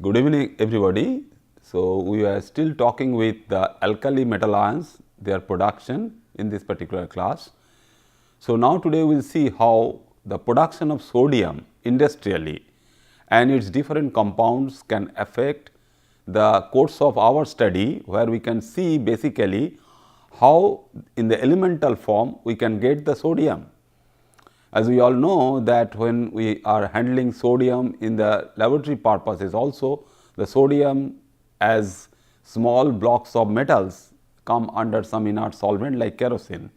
Good evening everybody. So, we are still talking with the alkali metal ions, their production in this particular class. So, now today we will see how the production of sodium industrially and its different compounds can affect the course of our study, where we can see basically how in the elemental form we can get the sodium. As we all know that when we are handling sodium in the laboratory purposes also, the sodium as small blocks of metals come under some inert solvent like kerosene.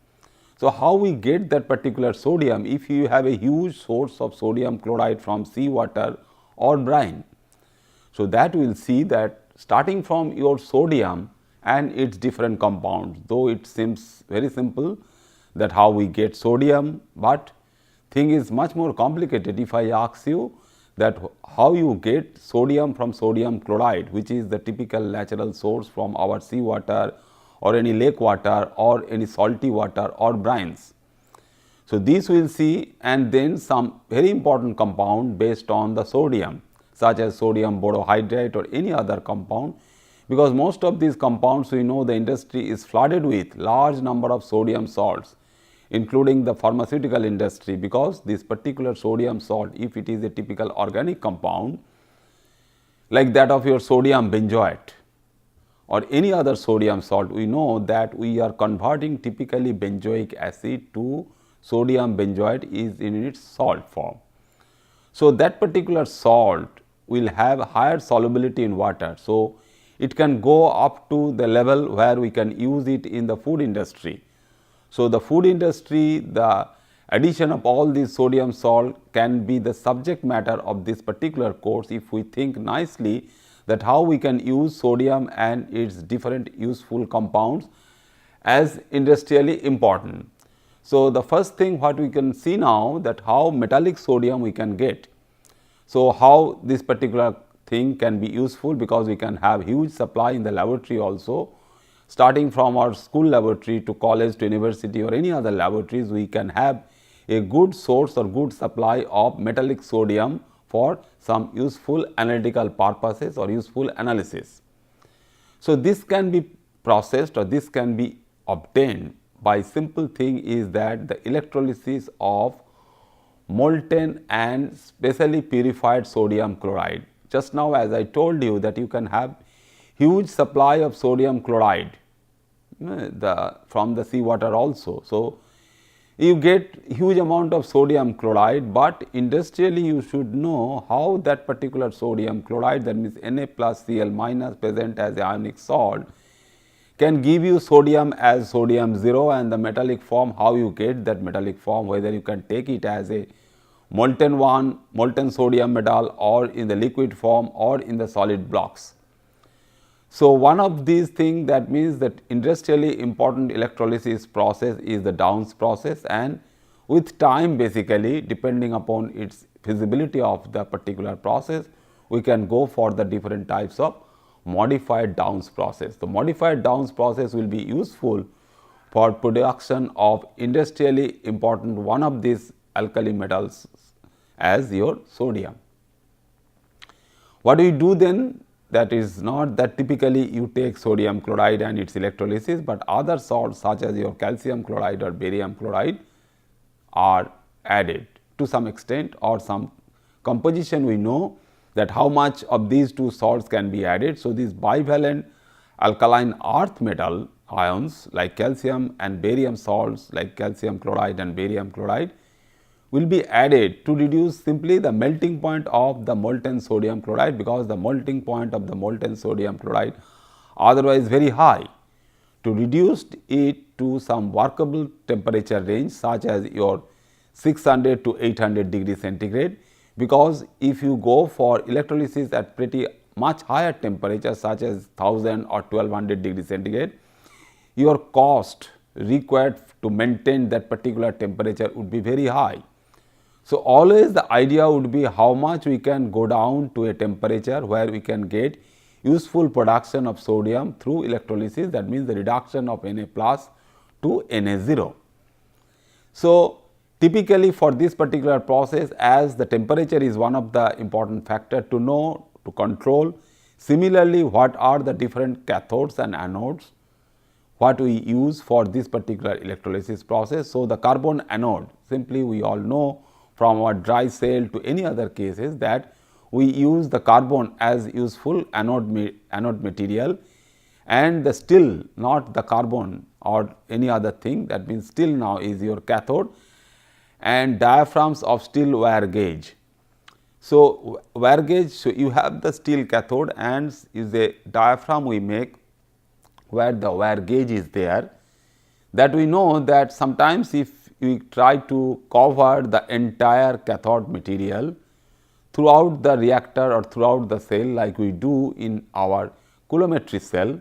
So, how we get that particular sodium if you have a huge source of sodium chloride from seawater or brine. So, that we will see that starting from your sodium and its different compounds, though it seems very simple that how we get sodium, but thing is much more complicated if I ask you that how you get sodium from sodium chloride, which is the typical natural source from our seawater or any lake water or any salty water or brines. So, this we will see, and then some very important compound based on the sodium, such as sodium borohydride or any other compound, because most of these compounds we know the industry is flooded with large number of sodium salts, including the pharmaceutical industry, because this particular sodium salt, if it is a typical organic compound like that of your sodium benzoate or any other sodium salt, we know that we are converting typically benzoic acid to sodium benzoate is in its salt form. So, that particular salt will have higher solubility in water. So, it can go up to the level where we can use it in the food industry. So, the food industry, the addition of all these sodium salt can be the subject matter of this particular course if we think nicely that how we can use sodium and its different useful compounds as industrially important. So, the first thing what we can see now that how metallic sodium we can get. So, how this particular thing can be useful, because we can have huge supply in the laboratory also. Starting from our school laboratory to college to university or any other laboratories, we can have a good source or good supply of metallic sodium for some useful analytical purposes or useful analysis. So, this can be processed or this can be obtained by simple thing is that the electrolysis of molten and specially purified sodium chloride. Just now as I told you that you can have huge supply of sodium chloride from the seawater also. So, you get huge amount of sodium chloride, but industrially you should know how that particular sodium chloride, that means Na plus Cl minus present as ionic salt, can give you sodium as sodium 0, and the metallic form, how you get that metallic form, whether you can take it as a molten sodium metal or in the liquid form or in the solid blocks. So, one of these things, that means that industrially important electrolysis process is the Downs process, and with time basically depending upon its feasibility of the particular process, we can go for the different types of modified Downs process. The modified Downs process will be useful for production of industrially important one of these alkali metals as your sodium. What do you do then? That is not that typically you take sodium chloride and its electrolysis, but other salts such as your calcium chloride or barium chloride are added to some extent, or some composition we know that how much of these two salts can be added. So, these bivalent alkaline earth metal ions like calcium and barium salts like calcium chloride and barium chloride will be added to reduce simply the melting point of the molten sodium chloride, because the melting point of the molten sodium chloride otherwise very high. To reduce it to some workable temperature range such as your 600 to 800 degree centigrade, because if you go for electrolysis at pretty much higher temperature such as 1000 or 1200 degree centigrade, your cost required to maintain that particular temperature would be very high. So, always the idea would be how much we can go down to a temperature where we can get useful production of sodium through electrolysis, that means the reduction of Na plus to Na0. So, typically for this particular process, as the temperature is one of the important factor to know to control. Similarly, what are the different cathodes and anodes, what we use for this particular electrolysis process. So, the carbon anode, simply we all know from our dry cell to any other cases that we use the carbon as useful anode material, and the still not the carbon or any other thing, that means still now is your cathode, and diaphragms of steel wire gauge. So, wire gauge, so you have the steel cathode and is a diaphragm we make where the wire gauge is there, that we know that sometimes if we try to cover the entire cathode material throughout the reactor or throughout the cell like we do in our coulometry cell,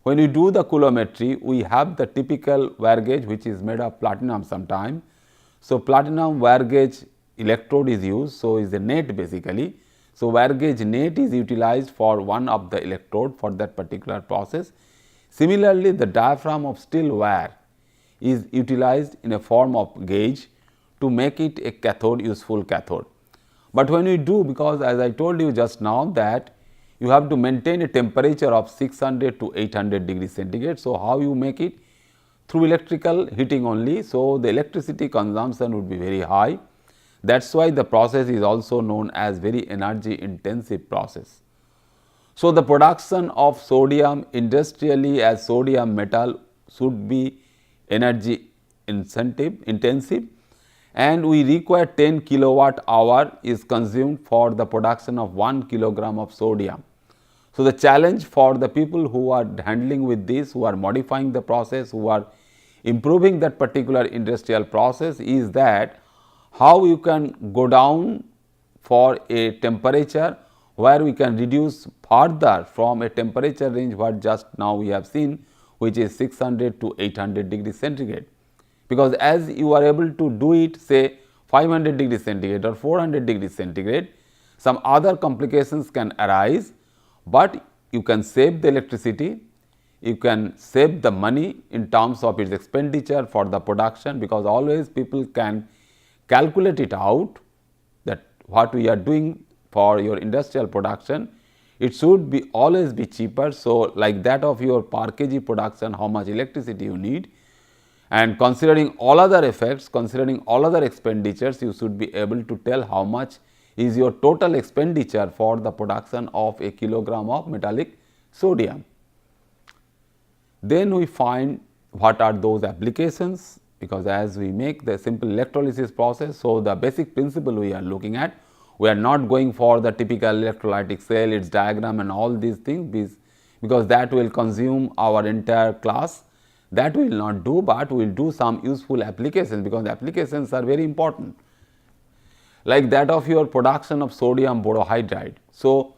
when we do the coulometry we have the typical wire gauge which is made of platinum sometime. So, platinum wire gauge electrode is used, so is a net basically. So, wire gauge net is utilized for one of the electrode for that particular process. Similarly, the diaphragm of steel wire is utilized in a form of gauge to make it a cathode, useful cathode. But when we do, because as I told you just now that you have to maintain a temperature of 600 to 800 degrees centigrade. So, how you make it? Through electrical heating only. So, the electricity consumption would be very high. That is why the process is also known as very energy intensive process. So, the production of sodium industrially as sodium metal should be energy intensive, and we require 10 kilowatt hour is consumed for the production of 1 kilogram of sodium. So, the challenge for the people who are handling with this, who are modifying the process, who are improving that particular industrial process is that how you can go down for a temperature where we can reduce further from a temperature range what just now we have seen, which is 600 to 800 degrees centigrade. Because as you are able to do it say 500 degrees centigrade or 400 degrees centigrade, some other complications can arise, but you can save the electricity, you can save the money in terms of its expenditure for the production, because always people can calculate it out that what we are doing for your industrial production, it should be always be cheaper. So, like that of your per kg production, how much electricity you need, and considering all other effects, considering all other expenditures, you should be able to tell how much is your total expenditure for the production of a kilogram of metallic sodium. Then we find what are those applications, because as we make the simple electrolysis process. So, the basic principle we are looking at, we are not going for the typical electrolytic cell, its diagram and all these things, because that will consume our entire class, that we will not do, but we will do some useful applications, because applications are very important, like that of your production of sodium borohydride. So,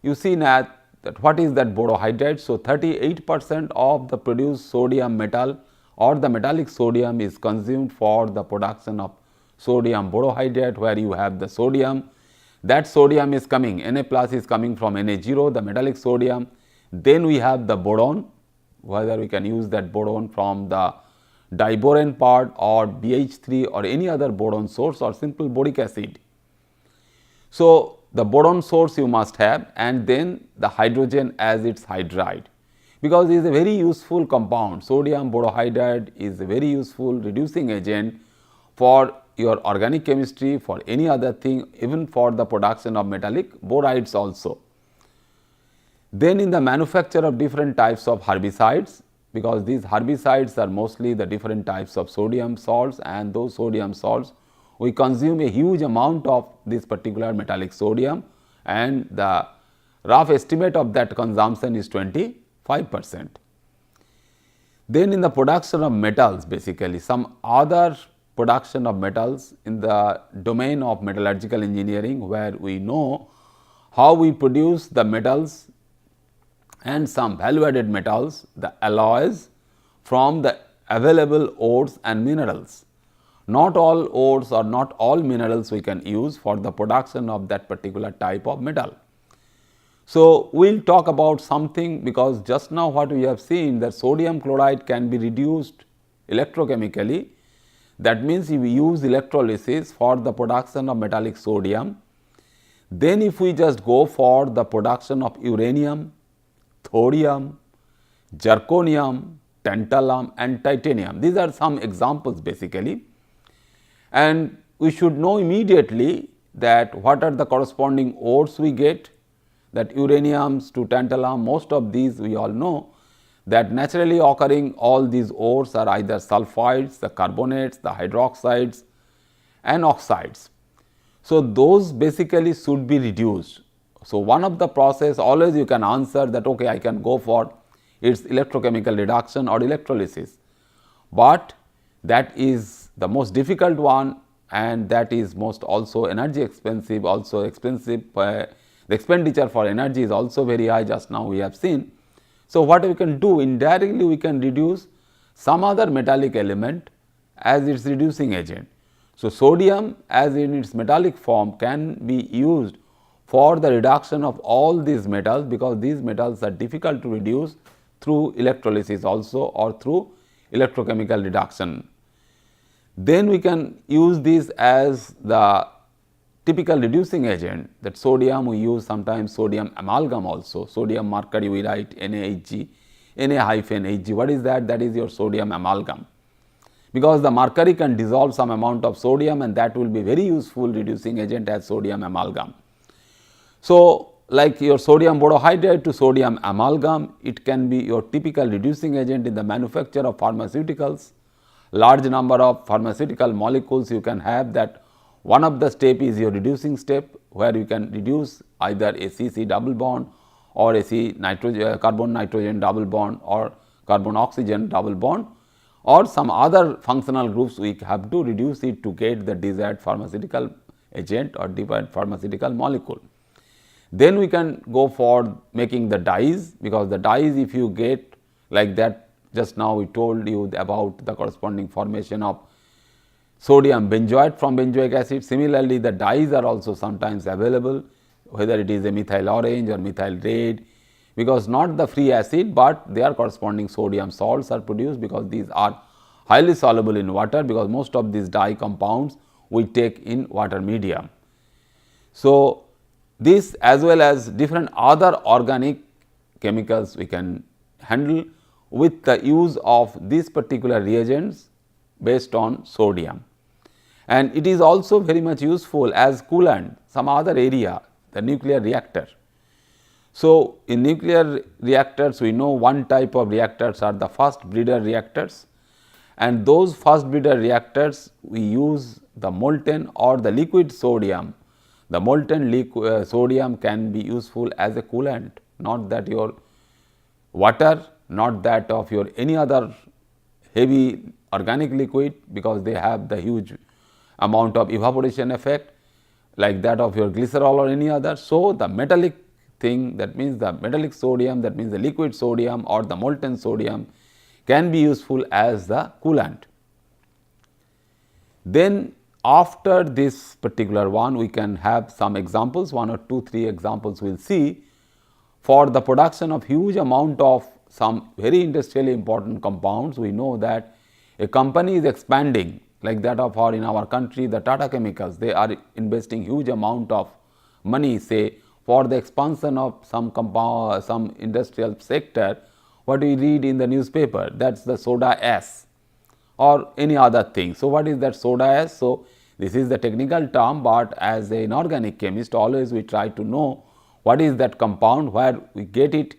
you see now that what is that borohydride? So, 38% of the produced sodium metal or the metallic sodium is consumed for the production of sodium borohydride, where you have the sodium, that sodium is coming, Na plus is coming from Na0, the metallic sodium. Then we have the boron, whether we can use that boron from the diboron part or BH3 or any other boron source or simple boric acid. So, the boron source you must have, and then the hydrogen as its hydride, because it is a very useful compound. Sodium borohydride is a very useful reducing agent for your organic chemistry, for any other thing, even for the production of metallic borides also. Then in the manufacture of different types of herbicides, because these herbicides are mostly the different types of sodium salts, and those sodium salts we consume a huge amount of this particular metallic sodium, and the rough estimate of that consumption is 25%. Then in the production of metals, basically some other production of metals in the domain of metallurgical engineering, where we know how we produce the metals and some value added metals, the alloys from the available ores and minerals. Not all ores or not all minerals we can use for the production of that particular type of metal. So, we will talk about something, because just now what we have seen that sodium chloride can be reduced electrochemically. That means, if we use electrolysis for the production of metallic sodium, Then if we just go for the production of uranium, thorium, zirconium, tantalum and titanium, these are some examples basically, and we should know immediately that what are the corresponding ores we get, that uraniums to tantalum, most of these we all know that naturally occurring all these ores are either sulfides, the carbonates, the hydroxides and oxides. So, those basically should be reduced. So, one of the process always you can answer that okay, I can go for its electrochemical reduction or electrolysis, but that is the most difficult one and that is most also energy expensive, also expensive, the expenditure for energy is also very high, just now we have seen. So, what we can do indirectly, we can reduce some other metallic element as its reducing agent. So, sodium as in its metallic form can be used for the reduction of all these metals, because these metals are difficult to reduce through electrolysis also or through electrochemical reduction. Then we can use this as the typical reducing agent, that sodium we use sometimes sodium amalgam also, sodium mercury we write NaHg, Na-Hg. What is that? That is your sodium amalgam, because the mercury can dissolve some amount of sodium and that will be very useful reducing agent as sodium amalgam. So, like your sodium borohydride to sodium amalgam, it can be your typical reducing agent in the manufacture of pharmaceuticals. Large number of pharmaceutical molecules you can have that one of the step is your reducing step, where you can reduce either a CC double bond or a carbon nitrogen double bond or carbon oxygen double bond, or some other functional groups we have to reduce it to get the desired pharmaceutical agent or desired pharmaceutical molecule. Then we can go for making the dyes, because the dyes if you get like that, just now we told you about the corresponding formation of sodium benzoate from benzoic acid. Similarly, the dyes are also sometimes available, whether it is a methyl orange or methyl red, because not the free acid, but their corresponding sodium salts are produced, because these are highly soluble in water, because most of these dye compounds we take in water medium. So, this as well as different other organic chemicals we can handle with the use of these particular reagents based on sodium, and it is also very much useful as coolant some other area, the nuclear reactor. So, in nuclear reactors we know one type of reactors are the fast breeder reactors, and those fast breeder reactors we use the molten or the liquid sodium. The molten sodium can be useful as a coolant, not that your water, not that of your any other heavy organic liquid, because they have the huge amount of evaporation effect like that of your glycerol or any other. So, the metallic thing, that means the metallic sodium, that means the liquid sodium or the molten sodium can be useful as the coolant. Then after this particular one we can have some examples, 1 or 2, 3 examples we will see for the production of huge amount of some very industrially important compounds. We know that a company is expanding like that of in our country, the Tata Chemicals, they are investing huge amount of money say for the expansion of some compound, some industrial sector. What we read in the newspaper, that is the soda ash or any other thing. So, what is that soda ash? So, this is the technical term, but as an inorganic chemist always we try to know what is that compound, where we get it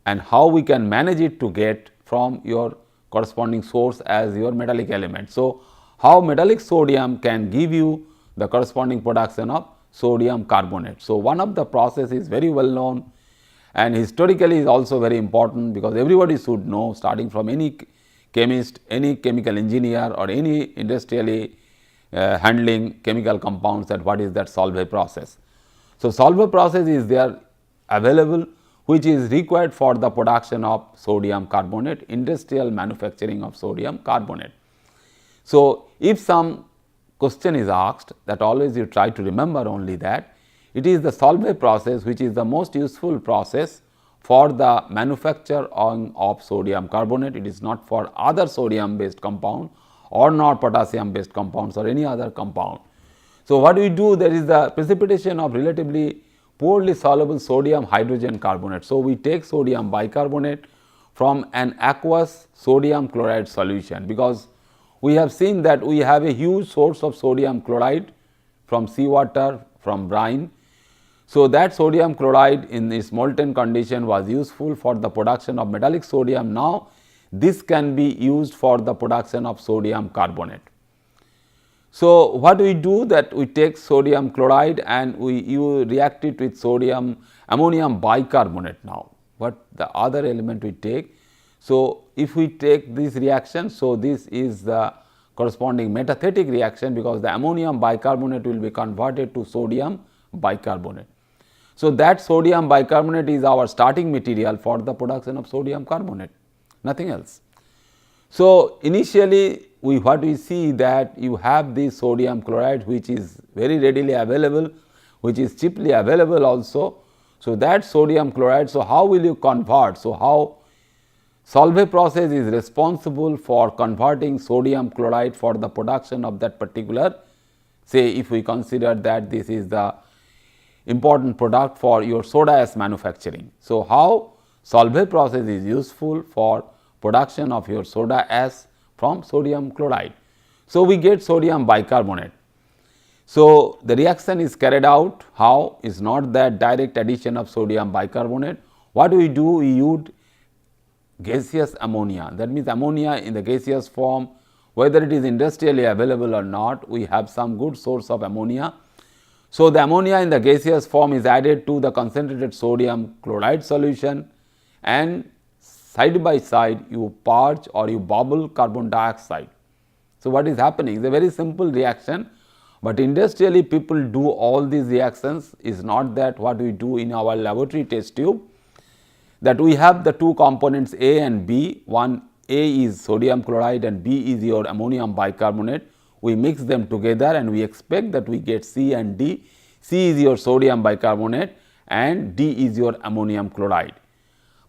and how we can manage it to get from your corresponding source as your metallic element. So, how metallic sodium can give you the corresponding production of sodium carbonate. So, one of the process is very well known and historically is also very important, because everybody should know, starting from any chemist, any chemical engineer or any industrially handling chemical compounds, that what is that solvey process. So, solvey process is there available, which is required for the production of sodium carbonate, industrial manufacturing of sodium carbonate. So, if some question is asked, that always you try to remember only that it is the solvey process which is the most useful process for the manufacture of sodium carbonate. It is not for other sodium based compound or not potassium based compounds or any other compound. So, what we do, there is the precipitation of relatively poorly soluble sodium hydrogen carbonate. So, we take sodium bicarbonate from an aqueous sodium chloride solution, because we have seen that we have a huge source of sodium chloride from seawater, from brine. So, that sodium chloride in its molten condition was useful for the production of metallic sodium. Now, this can be used for the production of sodium carbonate. So, what we do, that we take sodium chloride and you react it with ammonium bicarbonate now. What the other element we take? So, if we take this reaction, so this is the corresponding metathetic reaction, because the ammonium bicarbonate will be converted to sodium bicarbonate. So, that sodium bicarbonate is our starting material for the production of sodium carbonate, nothing else. So, initially what we see, that you have this sodium chloride which is very readily available, which is cheaply available also. So, that sodium chloride, so how will you convert? So, how solvey process is responsible for converting sodium chloride for the production of that particular, say if we consider that this is the important product for your soda ash manufacturing. So, how solvey process is useful for production of your soda ash from sodium chloride. So, we get sodium bicarbonate. So, the reaction is carried out, how is not that direct addition of sodium bicarbonate. What we do, we use gaseous ammonia, that means ammonia in the gaseous form, whether it is industrially available or not, we have some good source of ammonia. So, the ammonia in the gaseous form is added to the concentrated sodium chloride solution, and side by side you purge or you bubble carbon dioxide. So, what is happening? It is a very simple reaction, but industrially people do all these reactions, is not that what we do in our laboratory test tube, that we have the two components A and B, one A is sodium chloride and B is your ammonium bicarbonate. We mix them together and we expect that we get C and D. C is your sodium bicarbonate and D is your ammonium chloride.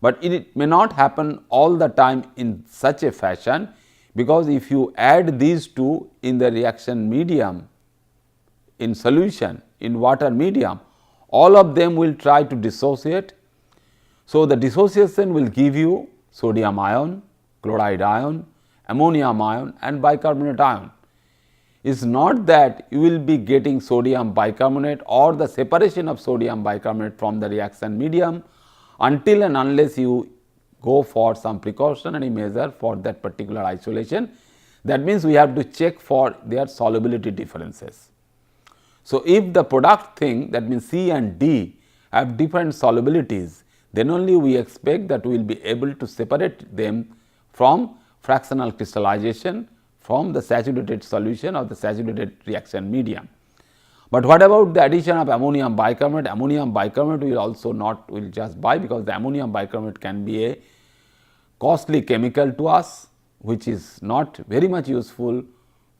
But it may not happen all the time in such a fashion, because if you add these two in the reaction medium, in solution, in water medium, all of them will try to dissociate. So, the dissociation will give you sodium ion, chloride ion, ammonium ion and bicarbonate ion. It is not that you will be getting sodium bicarbonate or the separation of sodium bicarbonate from the reaction medium until and unless you go for some precautionary measure for that particular isolation. That means, we have to check for their solubility differences. So, if the product thing, that means C and D have different solubilities, then only we expect that we will be able to separate them from fractional crystallization from the saturated solution or the saturated reaction medium. But what about the addition of ammonium bicarbonate? Ammonium bicarbonate will also not will just buy, because the ammonium bicarbonate can be a costly chemical to us, which is not very much useful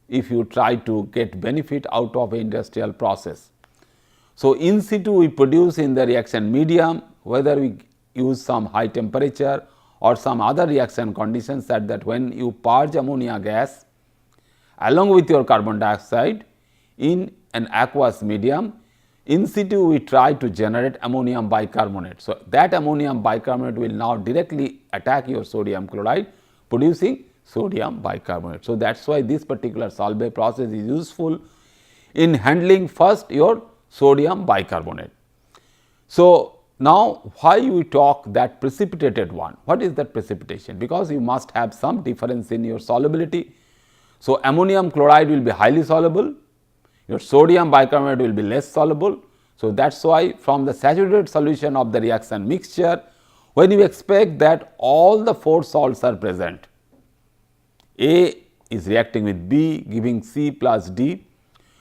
if you try to get benefit out of an industrial process. So, in situ we produce in the reaction medium, whether we use some high temperature or some other reaction conditions, that when you purge ammonia gas along with your carbon dioxide in an aqueous medium, in situ we try to generate ammonium bicarbonate. So, that ammonium bicarbonate will now directly attack your sodium chloride, producing sodium bicarbonate. So, that is why this particular solvay process is useful in handling first your sodium bicarbonate. So, now why we talk that precipitated one? What is that precipitation? Because you must have some difference in your solubility. So, ammonium chloride will be highly soluble, your sodium bicarbonate will be less soluble. So, that is why from the saturated solution of the reaction mixture, when you expect that all the four salts are present, A is reacting with B giving C plus D.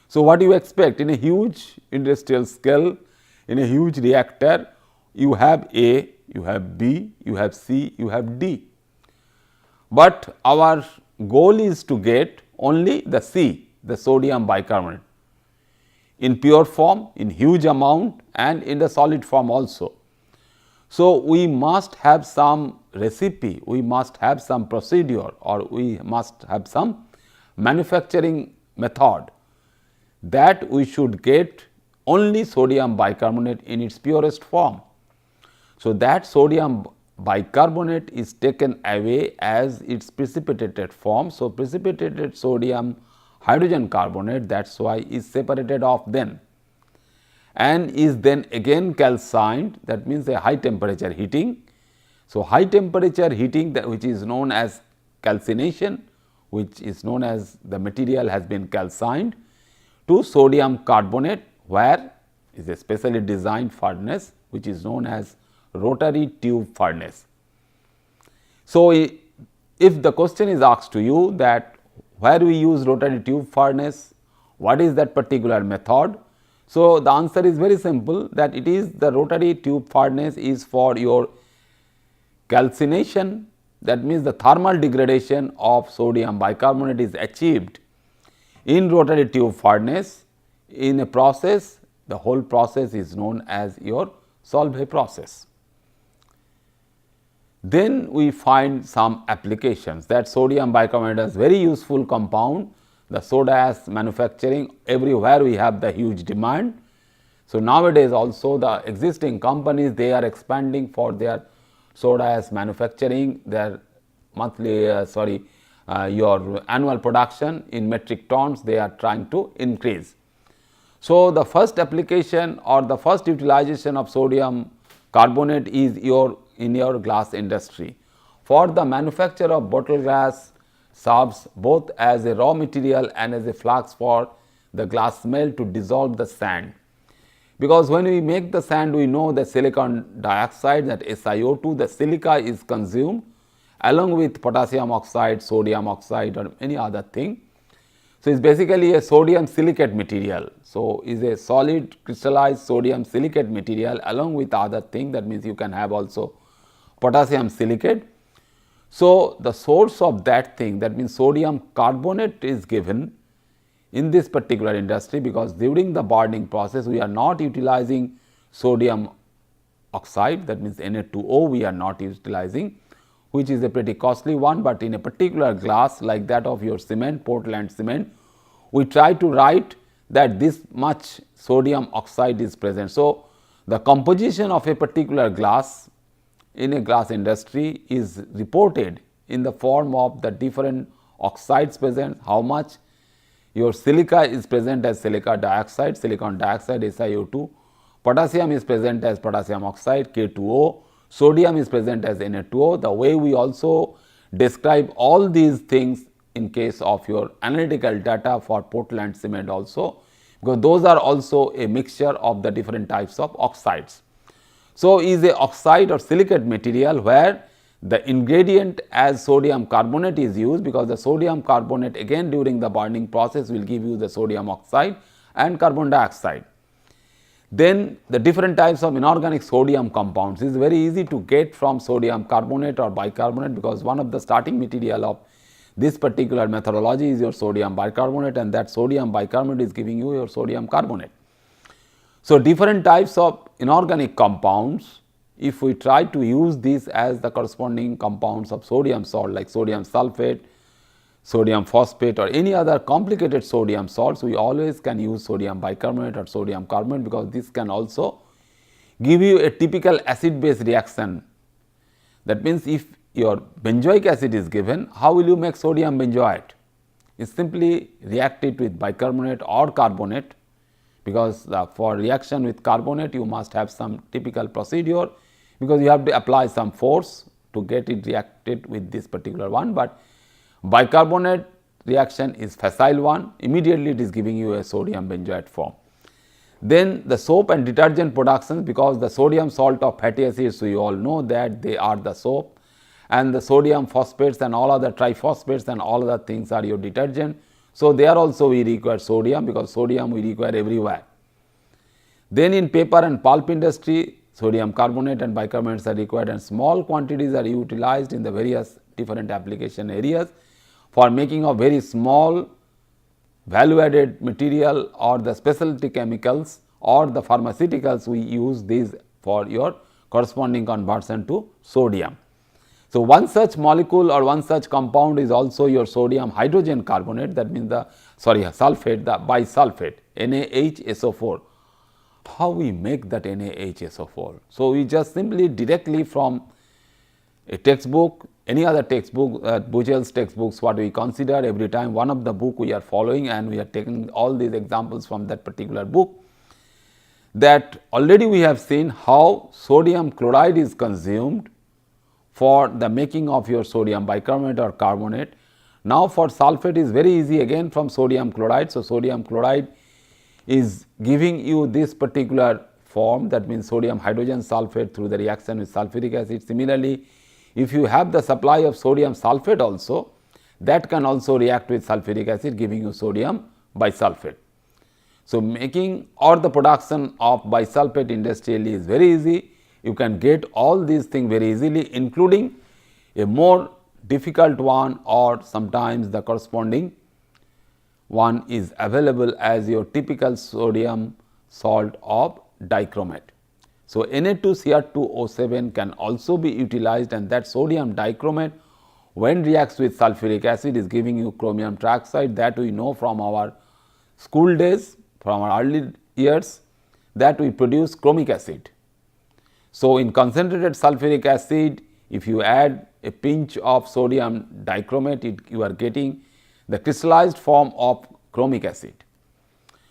So, what do you expect in a huge industrial scale, in a huge reactor, you have A, you have B, you have C, you have D. But our goal is to get only the C, the sodium bicarbonate, in pure form, in huge amount and in the solid form also. So, we must have some recipe, we must have some procedure, or we must have some manufacturing method, that we should get only sodium bicarbonate in its purest form. So, that sodium bicarbonate is taken away as its precipitated form. So, precipitated sodium hydrogen carbonate, that is why is separated off then and is then again calcined, that means a high temperature heating. So, high temperature heating, that which is known as calcination, which is known as the material has been calcined to sodium carbonate, where is a specially designed furnace which is known as rotary tube furnace. So, if the question is asked to you that where we use rotary tube furnace, what is that particular method? So, the answer is very simple, that it is the rotary tube furnace is for your calcination, that means the thermal degradation of sodium bicarbonate is achieved in rotary tube furnace in a process, the whole process is known as your solvey process. Then we find some applications, that sodium bicarbonate is very useful compound. The soda ash manufacturing, everywhere we have the huge demand. So, nowadays also the existing companies, they are expanding for their soda ash manufacturing, their monthly your annual production in metric tons, they are trying to increase. So, the first application or the first utilization of sodium carbonate is in your glass industry. For the manufacture of bottle glass serves both as a raw material and as a flux for the glass melt to dissolve the sand. Because when we make the sand, we know the silicon dioxide, that SiO2, the silica is consumed along with potassium oxide, sodium oxide or any other thing. So, it is basically a sodium silicate material. So, is a solid crystallized sodium silicate material along with other thing, that means you can have also potassium silicate. So, the source of that thing, that means sodium carbonate is given in this particular industry, because during the burning process we are not utilizing sodium oxide, that means Na2O we are not utilizing, which is a pretty costly one, but in a particular glass like that of your cement, Portland cement, we try to write that this much sodium oxide is present. So, the composition of a particular glass in a glass industry is reported in the form of the different oxides present, how much your silica is present as silica dioxide, silicon dioxide SiO2, potassium is present as potassium oxide K2O, sodium is present as Na2O. The way we also describe all these things in case of your analytical data for Portland cement also, because those are also a mixture of the different types of oxides. So, is a oxide or silicate material where the ingredient as sodium carbonate is used, because the sodium carbonate again during the burning process will give you the sodium oxide and carbon dioxide. Then the different types of inorganic sodium compounds is very easy to get from sodium carbonate or bicarbonate, because one of the starting material of this particular methodology is your sodium bicarbonate, and that sodium bicarbonate is giving you your sodium carbonate. So, different types of inorganic compounds, if we try to use these as the corresponding compounds of sodium salt like sodium sulphate, sodium phosphate or any other complicated sodium salts, we always can use sodium bicarbonate or sodium carbonate, because this can also give you a typical acid base reaction. That means, if your benzoic acid is given, how will you make sodium benzoate? It is simply react it with bicarbonate or carbonate, because for reaction with carbonate you must have some typical procedure, because you have to apply some force to get it reacted with this particular one, but bicarbonate reaction is facile one, immediately it is giving you a sodium benzoate form. Then the soap and detergent productions, because the sodium salt of fatty acids we all know that they are the soap, and the sodium phosphates and all other triphosphates and all other things are your detergent. So, there also we require sodium, because sodium we require everywhere. Then in paper and pulp industry, sodium carbonate and bicarbonates are required, and small quantities are utilized in the various different application areas for making of very small value added material or the specialty chemicals or the pharmaceuticals. We use these for your corresponding conversion to sodium. So, one such molecule or one such compound is also your sodium hydrogen carbonate, that means the sulphate, the bisulphate. NaHSO4. How we make that NaHSO4? So, we just simply directly from a textbook, any other textbook, Buchel's textbooks, what we consider every time one of the book we are following, and we are taking all these examples from that particular book, that already we have seen how sodium chloride is consumed for the making of your sodium bicarbonate or carbonate. Now, for sulphate is very easy again from sodium chloride. So, sodium chloride is giving you this particular form, that means sodium hydrogen sulphate through the reaction with sulfuric acid. Similarly, if you have the supply of sodium sulphate also, that can also react with sulfuric acid, giving you sodium bisulphate. So, making or the production of bisulphate industrially is very easy. You can get all these things very easily, including a more difficult one, or sometimes the corresponding one is available as your typical sodium salt of dichromate. So, Na2Cr2O7 can also be utilized, and that sodium dichromate when reacts with sulfuric acid is giving you chromium trioxide, that we know from our school days, from our early years, that we produce chromic acid. So, in concentrated sulfuric acid, if you add a pinch of sodium dichromate, you are getting the crystallized form of chromic acid.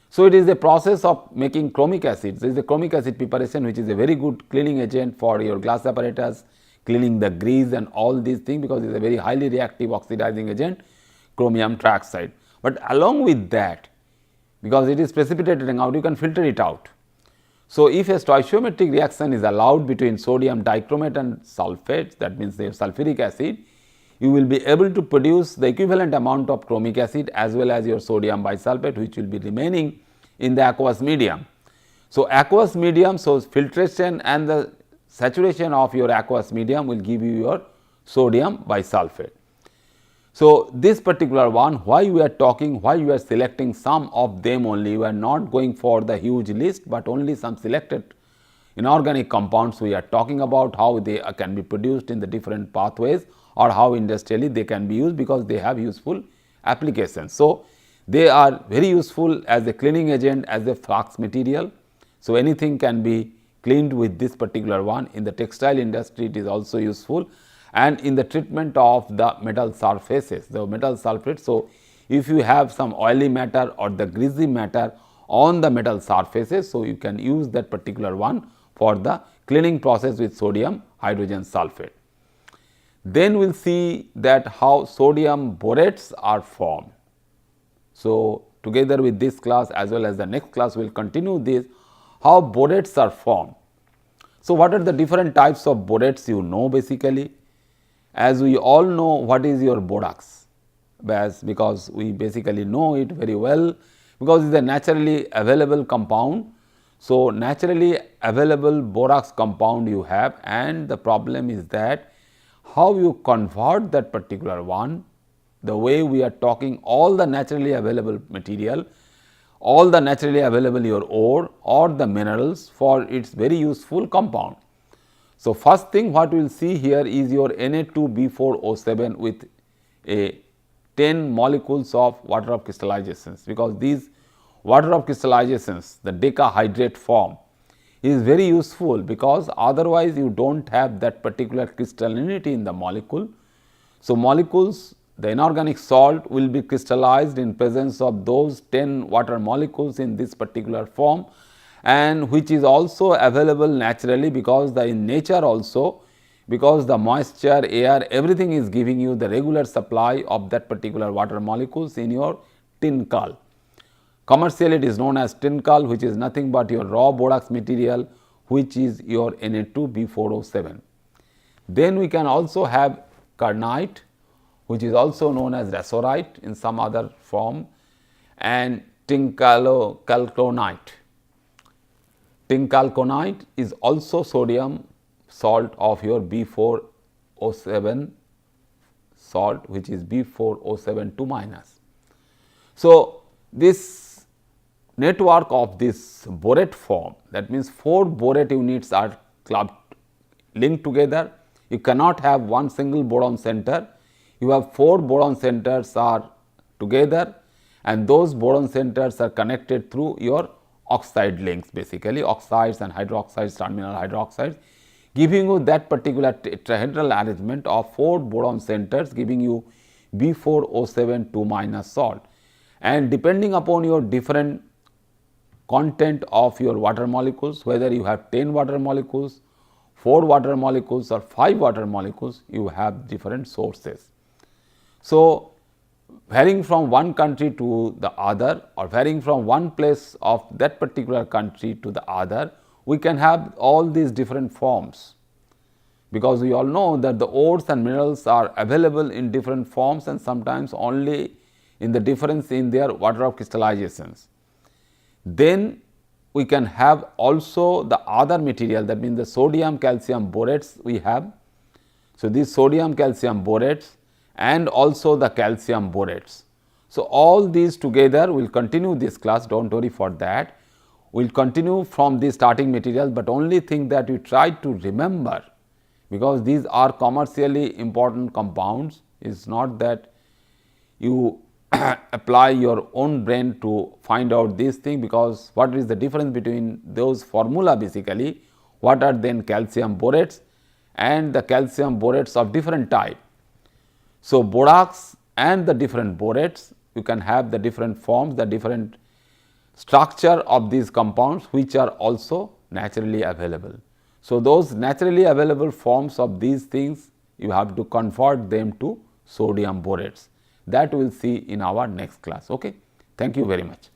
So, it is a process of making chromic acid. This is a chromic acid preparation, which is a very good cleaning agent for your glass apparatus, cleaning the grease and all these things, because it is a very highly reactive oxidizing agent, chromium trioxide. But along with that, because it is precipitating out, you can filter it out. So, if a stoichiometric reaction is allowed between sodium dichromate and sulphate, that means the sulfuric acid, you will be able to produce the equivalent amount of chromic acid as well as your sodium bisulphate, which will be remaining in the aqueous medium. So, aqueous medium, so filtration and the saturation of your aqueous medium will give you your sodium bisulphate. So, this particular one, why we are talking, why we are selecting some of them only, we are not going for the huge list, but only some selected inorganic compounds we are talking about, how they can be produced in the different pathways, or how industrially they can be used, because they have useful applications. So, they are very useful as a cleaning agent, as a flux material. So, anything can be cleaned with this particular one. In the textile industry, it is also useful, and in the treatment of the metal surfaces, the metal sulphate. So, if you have some oily matter or the greasy matter on the metal surfaces, so you can use that particular one for the cleaning process with sodium hydrogen sulphate. Then we will see that how sodium borates are formed. So, together with this class as well as the next class, we will continue this, how borates are formed. So, what are the different types of borates you know basically? As we all know, what is your borax, because we basically know it very well, because it is a naturally available compound. So, naturally available borax compound you have, and the problem is that how you convert that particular one, the way we are talking all the naturally available material, all the naturally available your ore or the minerals for its very useful compound. So, first thing what we will see here is your Na2B4O7 with a 10 molecules of water of crystallizations, because these water of crystallizations, the decahydrate form is very useful, because otherwise you do not have that particular crystallinity in the molecule. So, molecules, the inorganic salt will be crystallized in presence of those 10 water molecules in this particular form, and which is also available naturally, because in nature also, because the moisture, air, everything is giving you the regular supply of that particular water molecules in your tin coal. Commercially it is known as tin coal, which is nothing but your raw borax material, which is your Na2B4O7. Then we can also have Carbonate, which is also known as rasorite in some other form, and tincalconite. Tincalconite is also sodium salt of your B4O7 salt, which is B4O7 2 minus. So, this network of this borate form, that means 4 borate units are clubbed, linked together. You cannot have one single boron center, you have 4 boron centers are together, and those boron centers are connected through your oxide links, basically oxides and hydroxides, terminal hydroxides, giving you that particular tetrahedral arrangement of 4 boron centers, giving you B4O7 2- salt. And depending upon your different content of your water molecules, whether you have 10 water molecules, 4 water molecules or 5 water molecules, you have different sources. So, varying from one country to the other or varying from one place of that particular country to the other, we can have all these different forms, because we all know that the ores and minerals are available in different forms and sometimes only in the difference in their order of crystallizations. Then we can have also the other material, that means the sodium calcium borates we have. So, these sodium calcium borates and also the calcium borates. So, all these together we will continue this class, do not worry for that. We will continue from the starting material, but only thing that we try to remember, because these are commercially important compounds, is not that you apply your own brain to find out this thing, because what is the difference between those formula, basically what are then calcium borates and the calcium borates of different type. So, borax and the different borates, you can have the different forms, the different structure of these compounds which are also naturally available. So, those naturally available forms of these things, you have to convert them to sodium borates. That we will see in our next class. Okay? Thank you very much.